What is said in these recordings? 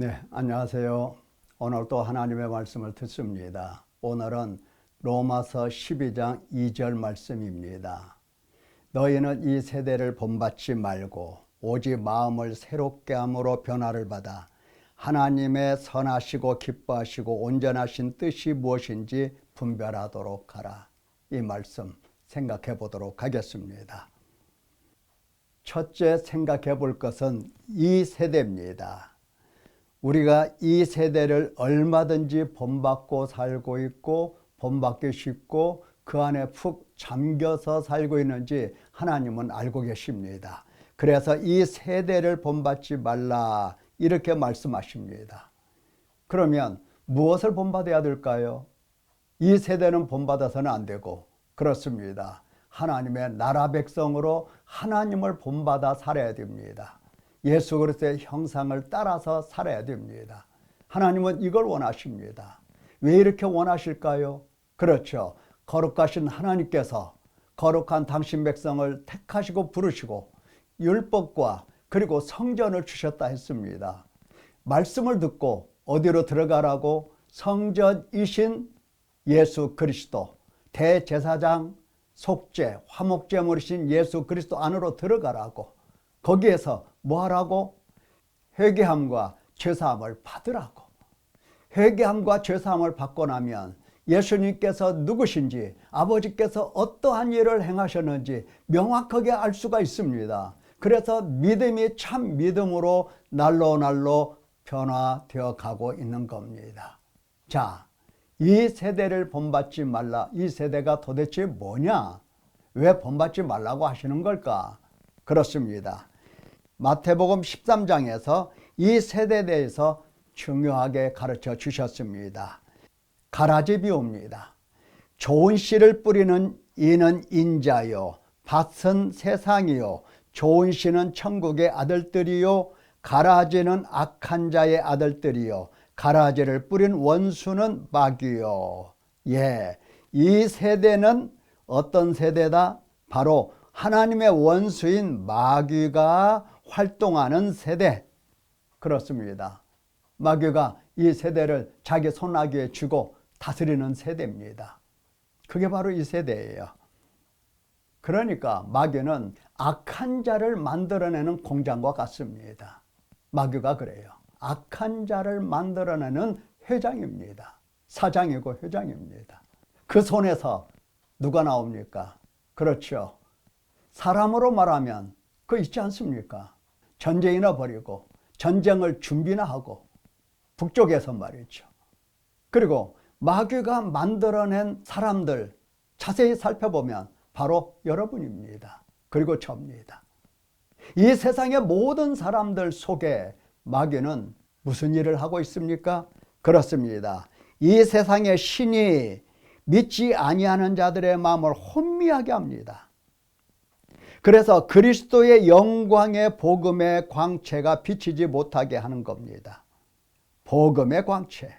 네, 안녕하세요. 오늘 또 하나님의 말씀을 듣습니다. 오늘은 로마서 12장 2절 말씀입니다. 너희는 이 세대를 본받지 말고 오직 마음을 새롭게 함으로 변화를 받아 하나님의 선하시고 기뻐하시고 온전하신 뜻이 무엇인지 분별하도록 하라. 이 말씀 생각해 보도록 하겠습니다. 첫째 생각해 볼 것은 이 세대입니다. 우리가 이 세대를 얼마든지 본받고 살고 있고 본받기 쉽고 그 안에 푹 잠겨서 살고 있는지 하나님은 알고 계십니다. 그래서 이 세대를 본받지 말라 이렇게 말씀하십니다. 그러면 무엇을 본받아야 될까요? 이 세대는 본받아서는 안 되고 그렇습니다. 하나님의 나라 백성으로 하나님을 본받아 살아야 됩니다. 예수 그리스도의 형상을 따라서 살아야 됩니다. 하나님은 이걸 원하십니다. 왜 이렇게 원하실까요? 그렇죠. 거룩하신 하나님께서 거룩한 당신 백성을 택하시고 부르시고 율법과 그리고 성전을 주셨다 했습니다. 말씀을 듣고 어디로 들어가라고? 성전이신 예수 그리스도 대제사장 속죄 화목제물이신 예수 그리스도 안으로 들어가라고, 거기에서 뭐 하라고? 회개함과 죄사함을 받으라고. 회개함과 죄사함을 받고 나면 예수님께서 누구신지, 아버지께서 어떠한 일을 행하셨는지 명확하게 알 수가 있습니다. 그래서 믿음이 참 믿음으로 날로 변화되어 가고 있는 겁니다. 자, 이 세대를 본받지 말라. 이 세대가 도대체 뭐냐? 왜 본받지 말라고 하시는 걸까? 그렇습니다. 마태복음 13장에서 이 세대에 대해서 중요하게 가르쳐 주셨습니다. 가라지 비유입니다. 좋은 씨를 뿌리는 이는 인자요, 밭은 세상이요, 좋은 씨는 천국의 아들들이요, 가라지는 악한 자의 아들들이요, 가라지를 뿌린 원수는 마귀요. 이 세대는 어떤 세대다? 바로 하나님의 원수인 마귀가 활동하는 세대. 그렇습니다. 마귀가 이 세대를 자기 손아귀에 쥐고 다스리는 세대입니다. 그게 바로 이 세대예요. 그러니까 마귀는 악한 자를 만들어내는 공장과 같습니다. 마귀가 그래요. 악한 자를 만들어내는 회장입니다. 사장이고 회장입니다. 그 손에서 누가 나옵니까? 그렇죠. 사람으로 말하면 그거 있지 않습니까? 전쟁이나 벌이고 전쟁을 준비나 하고 북쪽에서 말이죠. 그리고 마귀가 만들어낸 사람들 자세히 살펴보면 바로 여러분입니다. 그리고 저입니다. 이 세상의 모든 사람들 속에 마귀는 무슨 일을 하고 있습니까? 그렇습니다. 이 세상의 신이 믿지 아니하는 자들의 마음을 혼미하게 합니다. 그래서 그리스도의 영광의 복음의 광채가 비치지 못하게 하는 겁니다. 복음의 광채.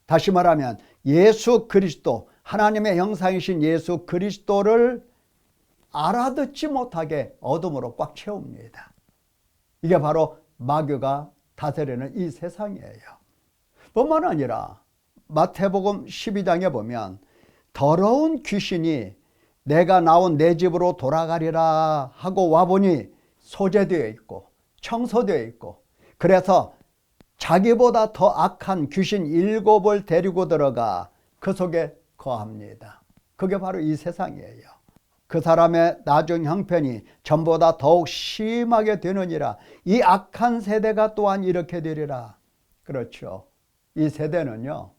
다시 말하면 예수 그리스도, 하나님의 형상이신 예수 그리스도를 알아듣지 못하게 어둠으로 꽉 채웁니다. 이게 바로 마귀가 다스리는 이 세상이에요. 뿐만 아니라 마태복음 12장에 보면 더러운 귀신이 내가 나온 내 집으로 돌아가리라 하고 와보니 소재되어 있고 청소되어 있고, 그래서 자기보다 더 악한 귀신 7을 데리고 들어가 그 속에 거합니다. 그게 바로 이 세상이에요. 그 사람의 나중 형편이 전보다 더욱 심하게 되느니라. 이 악한 세대가 또한 이렇게 되리라. 그렇죠. 이 세대는요,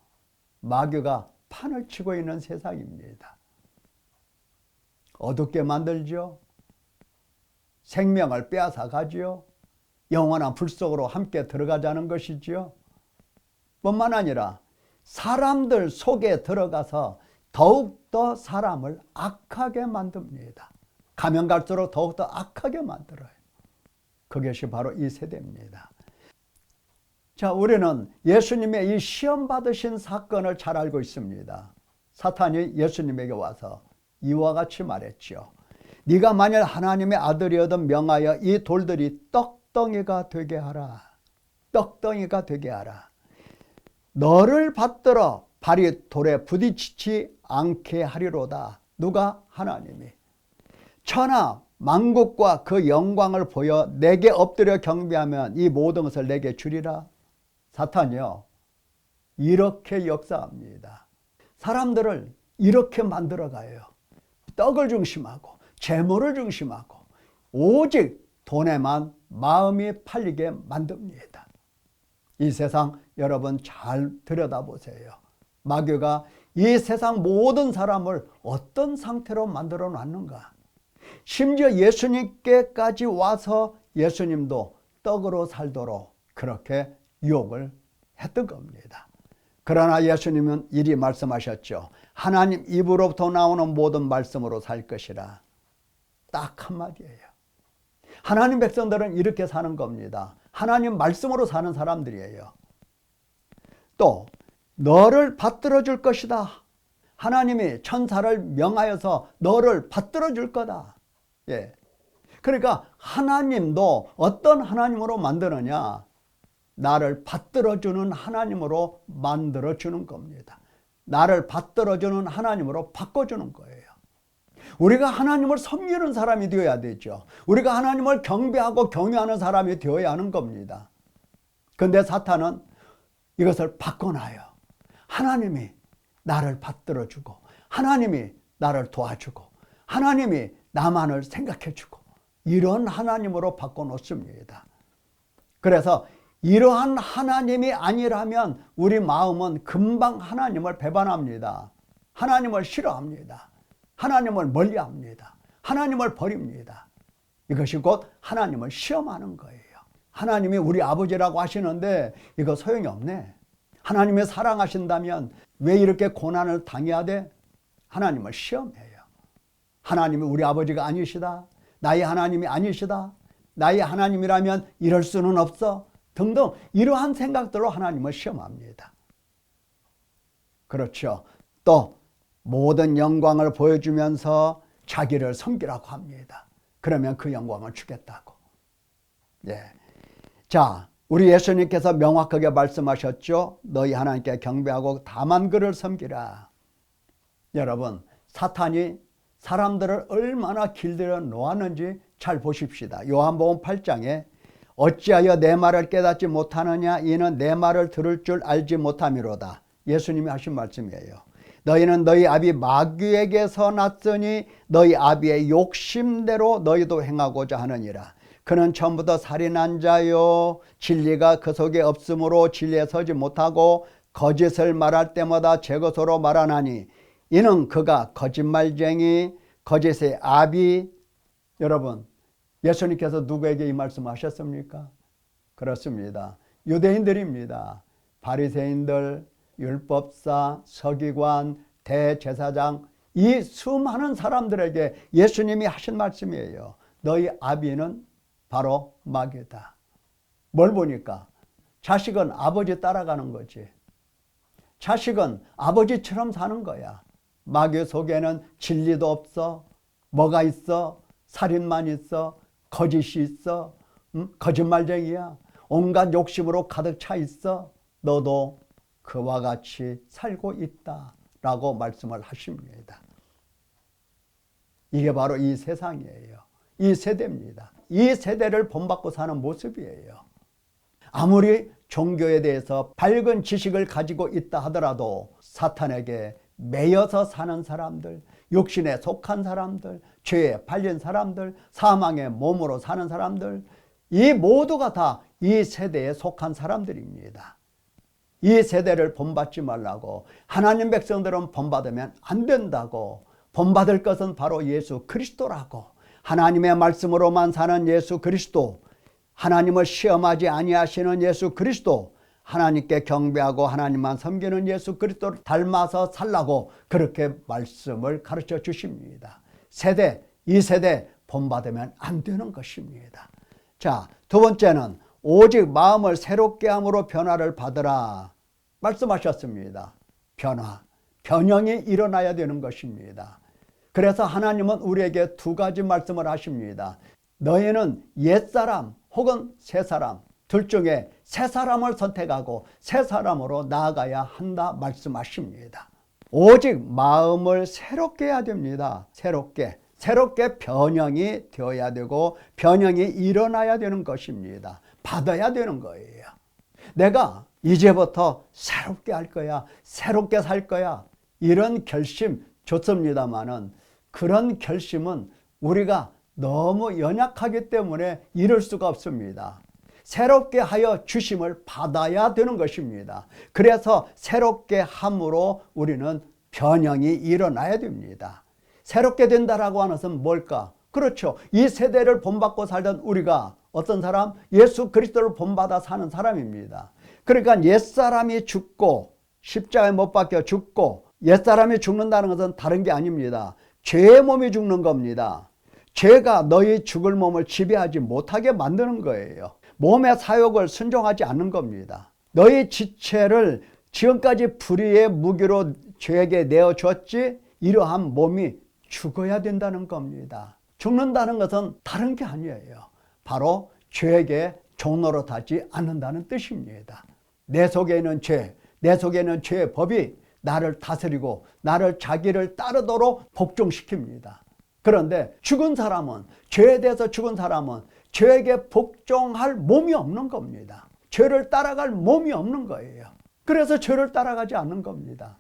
마귀가 판을 치고 있는 세상입니다. 어둡게 만들죠. 생명을 빼앗아 가지요. 영원한 불 속으로 함께 들어가자는 것이지요. 뿐만 아니라 사람들 속에 들어가서 더욱더 사람을 악하게 만듭니다. 가면 갈수록 더욱더 악하게 만들어요. 그것이 바로 이 세대입니다. 자, 우리는 예수님의 이 시험 받으신 사건을 잘 알고 있습니다. 사탄이 예수님에게 와서 이와 같이 말했죠. 네가 만일 하나님의 아들이어든 명하여 이 돌들이 떡덩이가 되게 하라. 떡덩이가 되게 하라. 너를 받들어 발이 돌에 부딪히지 않게 하리로다. 누가? 하나님이. 천하 만국과 그 영광을 보여 내게 엎드려 경배하면 이 모든 것을 내게 주리라. 사탄이요, 이렇게 역사합니다. 사람들을 이렇게 만들어가요. 떡을 중심하고 재물을 중심하고 오직 돈에만 마음이 팔리게 만듭니다. 이 세상 여러분 잘 들여다보세요. 마귀가 이 세상 모든 사람을 어떤 상태로 만들어 놨는가. 심지어 예수님께까지 와서 예수님도 떡으로 살도록 그렇게 유혹을 했던 겁니다. 그러나 예수님은 이리 말씀하셨죠. 하나님 입으로부터 나오는 모든 말씀으로 살 것이라. 딱 한마디예요. 하나님 백성들은 이렇게 사는 겁니다. 하나님 말씀으로 사는 사람들이에요. 또 너를 받들어 줄 것이다. 하나님이 천사를 명하여서 너를 받들어 줄 거다. 예. 그러니까 하나님도 어떤 하나님으로 만드느냐? 나를 받들어주는 하나님으로 만들어주는 겁니다. 나를 받들어주는 하나님으로 바꿔주는 거예요. 우리가 하나님을 섬기는 사람이 되어야 되죠. 우리가 하나님을 경배하고 경외하는 사람이 되어야 하는 겁니다. 그런데 사탄은 이것을 바꿔놔요. 하나님이 나를 받들어주고 하나님이 나를 도와주고 하나님이 나만을 생각해주고 이런 하나님으로 바꿔놓습니다. 그래서 이러한 하나님이 아니라면 우리 마음은 금방 하나님을 배반합니다. 하나님을 싫어합니다. 하나님을 멀리합니다. 하나님을 버립니다. 이것이 곧 하나님을 시험하는 거예요. 하나님이 우리 아버지라고 하시는데 이거 소용이 없네. 하나님이 사랑하신다면 왜 이렇게 고난을 당해야 돼? 하나님을 시험해요. 하나님이 우리 아버지가 아니시다. 나의 하나님이 아니시다. 나의 하나님이라면 이럴 수는 없어. 등등 이러한 생각들로 하나님을 시험합니다. 그렇죠. 또 모든 영광을 보여주면서 자기를 섬기라고 합니다. 그러면 그 영광을 주겠다고. 예. 자, 우리 예수님께서 명확하게 말씀하셨죠. 너희 하나님께 경배하고 다만 그를 섬기라. 여러분, 사탄이 사람들을 얼마나 길들여 놓았는지 잘 보십시다. 요한복음 8장에 어찌하여 내 말을 깨닫지 못하느냐? 이는 내 말을 들을 줄 알지 못함이로다. 예수님이 하신 말씀이에요. 너희는 너희 아비 마귀에게서 났으니 너희 아비의 욕심대로 너희도 행하고자 하느니라. 그는 처음부터 살인한 자요 진리가 그 속에 없으므로 진리에 서지 못하고 거짓을 말할 때마다 제 것으로 말하나니 이는 그가 거짓말쟁이 거짓의 아비. 여러분, 예수님께서 누구에게 이 말씀을 하셨습니까? 그렇습니다. 유대인들입니다. 바리새인들, 율법사, 서기관, 대제사장, 이 수많은 사람들에게 예수님이 하신 말씀이에요. 너희 아비는 바로 마귀다. 뭘 보니까? 자식은 아버지 따라가는 거지. 자식은 아버지처럼 사는 거야. 마귀 속에는 진리도 없어. 뭐가 있어? 살인만 있어. 거짓이 있어. 거짓말쟁이야. 온갖 욕심으로 가득 차 있어. 너도 그와 같이 살고 있다라고 말씀을 하십니다. 이게 바로 이 세상이에요. 이 세대입니다. 이 세대를 본받고 사는 모습이에요. 아무리 종교에 대해서 밝은 지식을 가지고 있다 하더라도 사탄에게 매여서 사는 사람들, 육신에 속한 사람들, 죄에 팔린 사람들, 사망의 몸으로 사는 사람들, 이 모두가 다 이 세대에 속한 사람들입니다. 이 세대를 본받지 말라고. 하나님 백성들은 본받으면 안 된다고. 본받을 것은 바로 예수 그리스도라고. 하나님의 말씀으로만 사는 예수 그리스도, 하나님을 시험하지 아니하시는 예수 그리스도, 하나님께 경배하고 하나님만 섬기는 예수 그리스도를 닮아서 살라고 그렇게 말씀을 가르쳐 주십니다. 세대, 이 세대 본받으면 안 되는 것입니다. 자, 두 번째는 오직 마음을 새롭게 함으로 변화를 받으라 말씀하셨습니다. 변화, 변형이 일어나야 되는 것입니다. 그래서 하나님은 우리에게 두 가지 말씀을 하십니다. 너희는 옛사람 혹은 새사람, 둘 중에 새 사람을 선택하고 새 사람으로 나아가야 한다 말씀하십니다. 오직 마음을 새롭게 해야 됩니다. 새롭게 변형이 되어야 되고 변형이 일어나야 되는 것입니다. 받아야 되는 거예요. 내가 이제부터 새롭게 할 거야, 새롭게 살 거야, 이런 결심 좋습니다만은 그런 결심은 우리가 너무 연약하기 때문에 이룰 수가 없습니다. 새롭게 하여 주심을 받아야 되는 것입니다. 그래서 새롭게 함으로 우리는 변형이 일어나야 됩니다. 새롭게 된다라고 하는 것은 뭘까? 그렇죠. 이 세대를 본받고 살던 우리가 어떤 사람? 예수 그리스도를 본받아 사는 사람입니다. 그러니까 옛사람이 죽고 십자가에 못 박혀 죽고 옛사람이 죽는다는 것은 다른 게 아닙니다. 죄의 몸이 죽는 겁니다. 죄가 너희 죽을 몸을 지배하지 못하게 만드는 거예요. 몸의 사욕을 순종하지 않는 겁니다. 너희 지체를 지금까지 불의의 무기로 죄에게 내어줬지 이러한 몸이 죽어야 된다는 겁니다. 죽는다는 것은 다른 게 아니에요. 바로 죄에게 종노릇하지 않는다는 뜻입니다. 내 속에 있는 죄, 내 속에 있는 죄의 법이 나를 다스리고 나를 자기를 따르도록 복종시킵니다. 그런데 죽은 사람은, 죄에 대해서 죽은 사람은 죄에게 복종할 몸이 없는 겁니다. 죄를 따라갈 몸이 없는 거예요. 그래서 죄를 따라가지 않는 겁니다.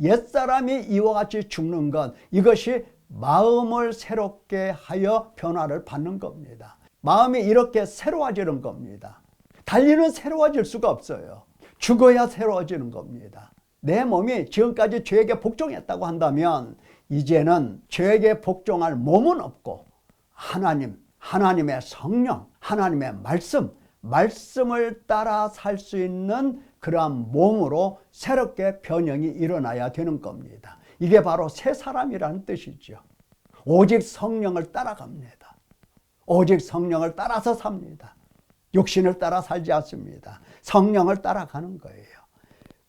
옛사람이 이와 같이 죽는 것, 이것이 마음을 새롭게 하여 변화를 받는 겁니다. 마음이 이렇게 새로워지는 겁니다. 달리는 새로워질 수가 없어요. 죽어야 새로워지는 겁니다. 내 몸이 지금까지 죄에게 복종했다고 한다면 이제는 죄에게 복종할 몸은 없고 하나님의 성령, 하나님의 말씀을 따라 살 수 있는 그러한 몸으로 새롭게 변형이 일어나야 되는 겁니다. 이게 바로 새 사람이라는 뜻이죠. 오직 성령을 따라갑니다. 오직 성령을 따라서 삽니다. 육신을 따라 살지 않습니다. 성령을 따라가는 거예요.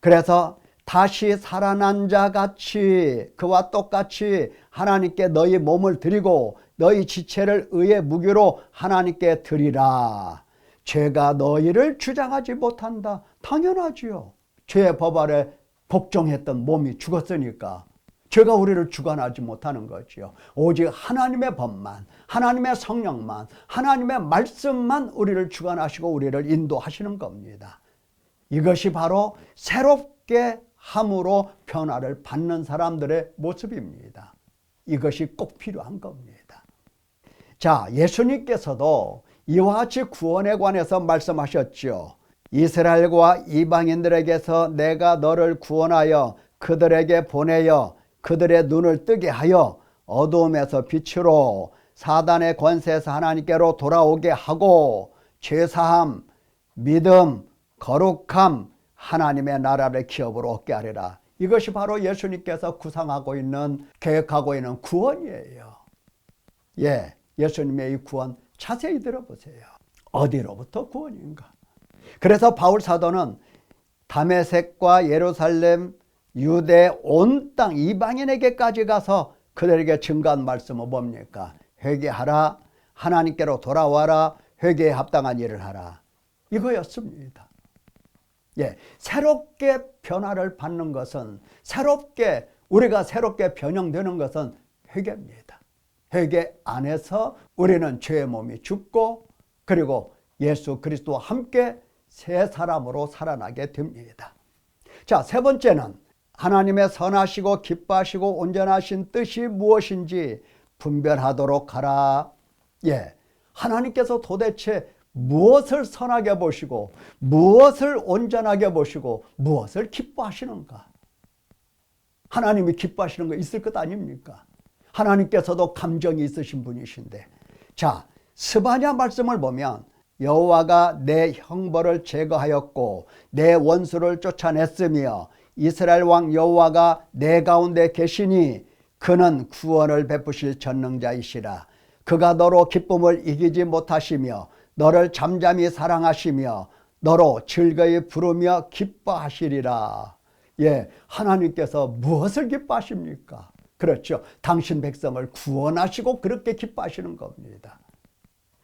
그래서 다시 살아난 자 같이 그와 똑같이 하나님께 너희 몸을 드리고 너희 지체를 의의 무기로 하나님께 드리라. 죄가 너희를 주장하지 못한다. 당연하지요. 죄의 법 아래 복종했던 몸이 죽었으니까 죄가 우리를 주관하지 못하는 거지요. 오직 하나님의 법만, 하나님의 성령만, 하나님의 말씀만 우리를 주관하시고 우리를 인도하시는 겁니다. 이것이 바로 새롭게 함으로 변화를 받는 사람들의 모습입니다. 이것이 꼭 필요한 겁니다. 자, 예수님께서도 이와 같이 구원에 관해서 말씀하셨죠. 이스라엘과 이방인들에게서 내가 너를 구원하여 그들에게 보내어 그들의 눈을 뜨게 하여 어두움에서 빛으로 사단의 권세에서 하나님께로 돌아오게 하고 죄사함, 믿음, 거룩함, 하나님의 나라를 기업으로 얻게 하리라. 이것이 바로 예수님께서 구상하고 있는, 계획하고 있는 구원이에요. 예, 예수님의 이 구원 자세히 들어보세요. 어디로부터 구원인가? 그래서 바울 사도는 다메섹과 예루살렘, 유대 온 땅 이방인에게까지 가서 그들에게 증거한 말씀은 뭡니까? 회개하라, 하나님께로 돌아와라, 회개에 합당한 일을 하라. 이거였습니다. 예, 새롭게 변화를 받는 것은, 우리가 새롭게 변형되는 것은 회개입니다. 회개 안에서 우리는 죄의 몸이 죽고 그리고 예수 그리스도와 함께 새 사람으로 살아나게 됩니다. 자, 세 번째는 하나님의 선하시고 기뻐하시고 온전하신 뜻이 무엇인지 분별하도록 하라. 예, 하나님께서 도대체 무엇을 선하게 보시고 무엇을 온전하게 보시고 무엇을 기뻐하시는가? 하나님이 기뻐하시는 거 있을 것 아닙니까? 하나님께서도 감정이 있으신 분이신데, 자, 스바냐 말씀을 보면 여호와가 내 형벌을 제거하였고 내 원수를 쫓아냈으며 이스라엘 왕 여호와가 내 가운데 계시니 그는 구원을 베푸실 전능자이시라. 그가 너로 기쁨을 이기지 못하시며 너를 잠잠히 사랑하시며 너로 즐거이 부르며 기뻐하시리라. 예, 하나님께서 무엇을 기뻐하십니까? 그렇죠. 당신 백성을 구원하시고 그렇게 기뻐하시는 겁니다.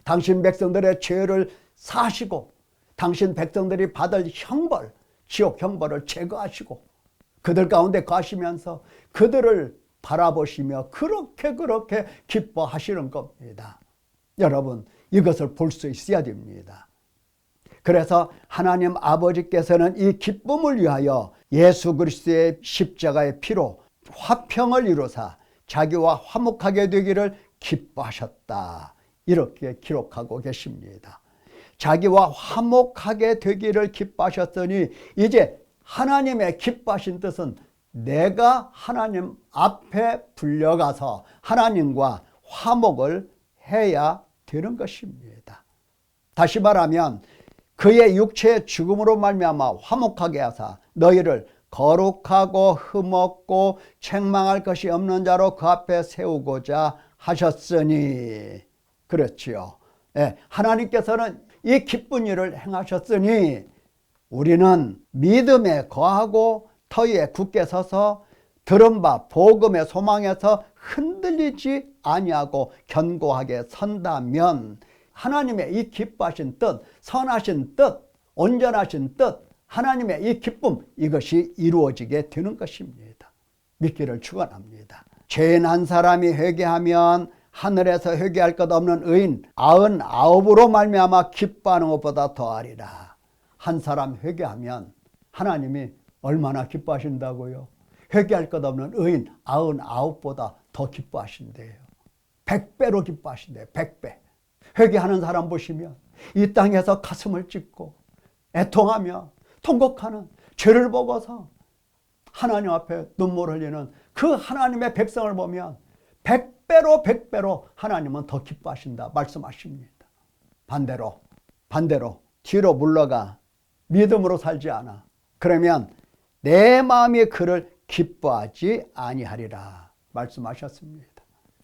당신 백성들의 죄를 사시고 당신 백성들이 받을 형벌, 지옥 형벌을 제거하시고 그들 가운데 가시면서 그들을 바라보시며 그렇게 기뻐하시는 겁니다. 여러분, 이것을 볼 수 있어야 됩니다. 그래서 하나님 아버지께서는 이 기쁨을 위하여 예수 그리스도의 십자가의 피로 화평을 이루사 자기와 화목하게 되기를 기뻐하셨다. 이렇게 기록하고 계십니다. 자기와 화목하게 되기를 기뻐하셨더니 이제 하나님의 기뻐하신 뜻은 내가 하나님 앞에 불려가서 하나님과 화목을 해야 되는 것입니다. 다시 말하면 그의 육체의 죽음으로 말미암아 화목하게 하사 너희를 거룩하고 흠없고 책망할 것이 없는 자로 그 앞에 세우고자 하셨으니, 그렇지요. 예, 하나님께서는 이 기쁜 일을 행하셨으니 우리는 믿음에 거하고 터위에 굳게 서서 들은 바 복음의 소망에서 흔들리지 아니하고 견고하게 선다면 하나님의 이 기뻐하신 뜻, 선하신 뜻, 온전하신 뜻, 하나님의 이 기쁨, 이것이 이루어지게 되는 것입니다. 믿기를 축원합니다. 죄인 한 사람이 회개하면 하늘에서 회개할 것 없는 의인 99으로 말미암아 기뻐하는 것보다 더하리라. 한 사람 회개하면 하나님이 얼마나 기뻐하신다고요? 회개할 것 없는 의인 99보다 더 기뻐하신대요. 100배로 기뻐하신대요. 100배. 회개하는 사람 보시면 이 땅에서 가슴을 찢고 애통하며 통곡하는 죄를 보고서 하나님 앞에 눈물 흘리는 그 하나님의 백성을 보면 100배로 하나님은 더 기뻐하신다 말씀하십니다. 반대로 뒤로 물러가 믿음으로 살지 않아. 그러면 내 마음이 그를 기뻐하지 아니하리라 말씀하셨습니다.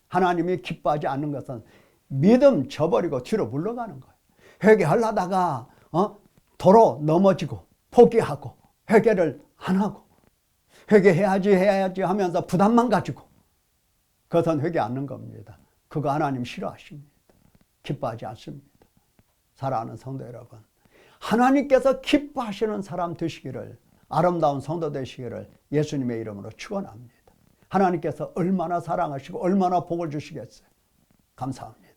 하나님이 기뻐하지 않는 것은 믿음 저버리고 뒤로 물러가는 거예요. 회개하려다가 도로 넘어지고 포기하고 회개를 안 하고 회개해야지 하면서 부담만 가지고 그것은 회개 않는 겁니다. 그거 하나님 싫어하십니다. 기뻐하지 않습니다. 사랑하는 성도 여러분, 하나님께서 기뻐하시는 사람 되시기를, 아름다운 성도 되시기를 예수님의 이름으로 축원합니다. 하나님께서 얼마나 사랑하시고 얼마나 복을 주시겠어요. 감사합니다.